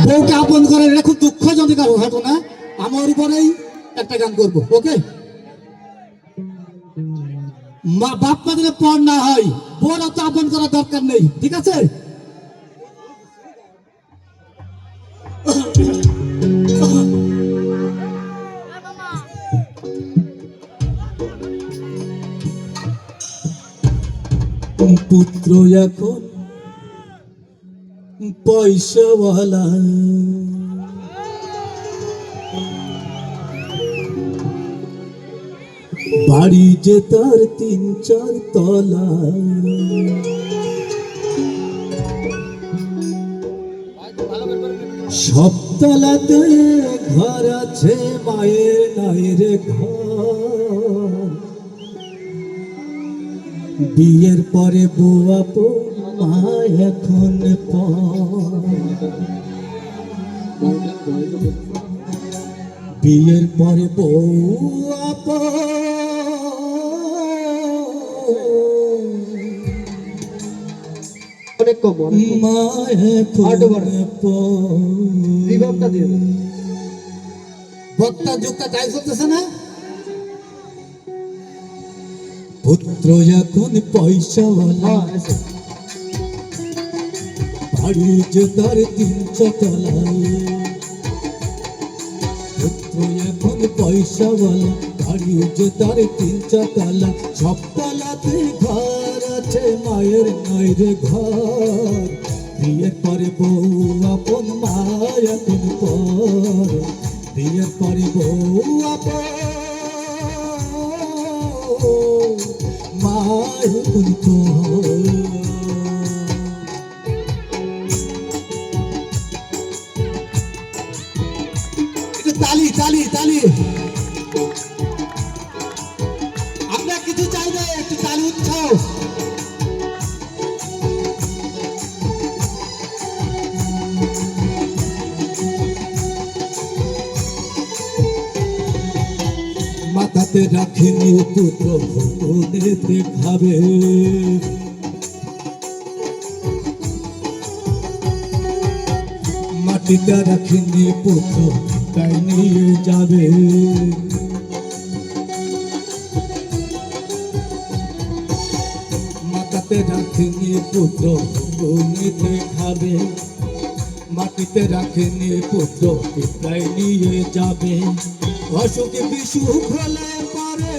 বউকে আপন করে এটা খুব দুঃখজনক ঘটনা। আমার উপরেই একটা গান করবো, ওকে? মা বাপ মাদের পর না হয় বউর অত আপন করার দরকার নেই, ঠিক আছে? পুত্র এখন পয়সাওয়ালা, বাড়ি যে তার 3-4 তলা, সব তলাতে ঘর আছে, মায়ের নাই রে ঘর। বিয়ের পরে বউ আপন, মা এখন বিয়ের পরে বউ আপন, অনেক কম মা এখন রিভার্বটা দিয়ে দেন। বক্তা যুক্তা টাইম চলতেছে না? পুত্র এখন পয়সাওয়ালা, বাড়ি যে তার 300 তলা। পুত্র এখন পয়সাওয়ালা, বাড়ি যে তার 300 তলা, সব তলাতে ঘর আছে, মায়ের নাই রে ঘর। বিয়ের পরে বউ আপন, মা এখন পর। বিয়ের পরে বউ আপন, মা এখন পর। তালি তালি তালি, আমরা কিছু চাই না, একটু তালি উৎসাহ। মাথাতে রাখেনি পুত্র, ভুবনেতে খাবে। মাটিটা রাখেনি পুত্র, তাই নিয়ে যাবে। মাথাতে রাখেনি পুত্র, ভুবনেতে খাবে। মাটিতে রাখেনি পুত্র, তাই নিয়ে যাবে। অসুখ বিসুখ হলে পারে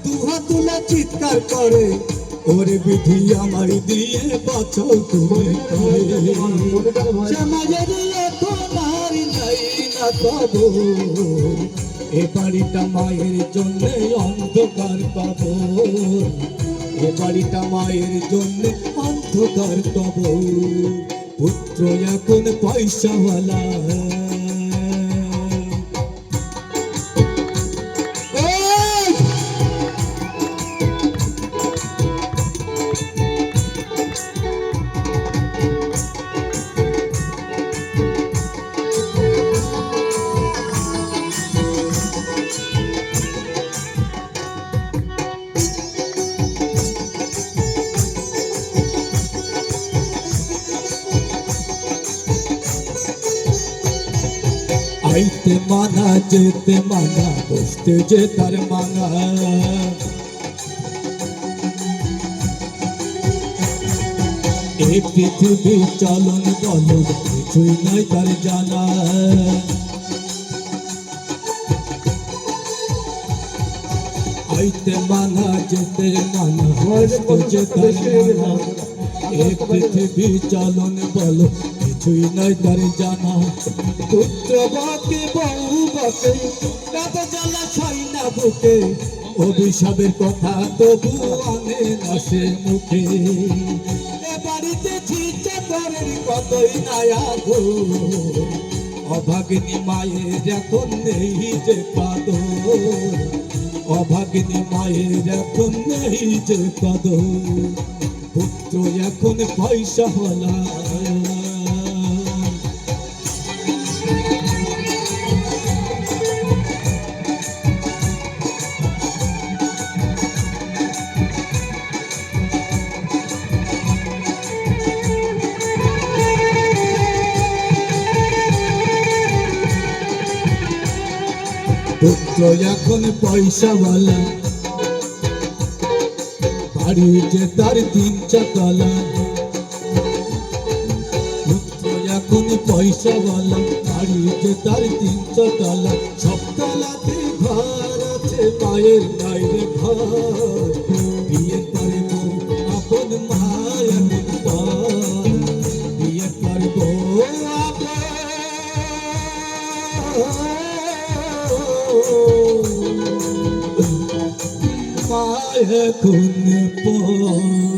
দুহাত তুলে চিৎকার করে, ওরে বিধি আমার দিয়ে বাঁচাও তুমি। সমাজের এখন আর নাই না কবর, এ বাড়িটা মায়ের জন্য অন্ধকার কবর। এ বাড়িটা মায়ের জন্য অন্ধকার কবর। পুত্র এখন পয়সাওয়ালা, আইতে মানা যেতে মানা, বসতে যে তার মানা। এই পৃথিবী চলন বলন কিছুই নাই তার জানা। আইতে মানা যেতে মানা, বসতে যে তার মানা। এই পৃথিবী চলন বলন কিছুই নাই তার জানা। পুত্র বাকে বউ বাকে, রাত জ্বালা ছাই না বুকে। অভিশাপের কথা তবু আনে না সে মুখে। এ বাড়িতে ছিটে পরের কতই নায়া গো, অভাগিনী মায়ের এখন নেই যে কদর। অভাগিনী মায়ের এখন নেই যে কদর। পুত্র এখন পয়সাওয়ালা, পুত্র এখন পয়সাওয়ালা, বাড়ি যে তার 3 তলা। পুত্র এখন পয়সাওয়ালা, বাড়ি যে তার 3 তলা। সব তলাতে ঘর আছে, মায়ের বাইরে ঘর। বিয়ে করে বউ আপন মায়ের পর, বিয়ে করে বউ আপন মায়ের পর।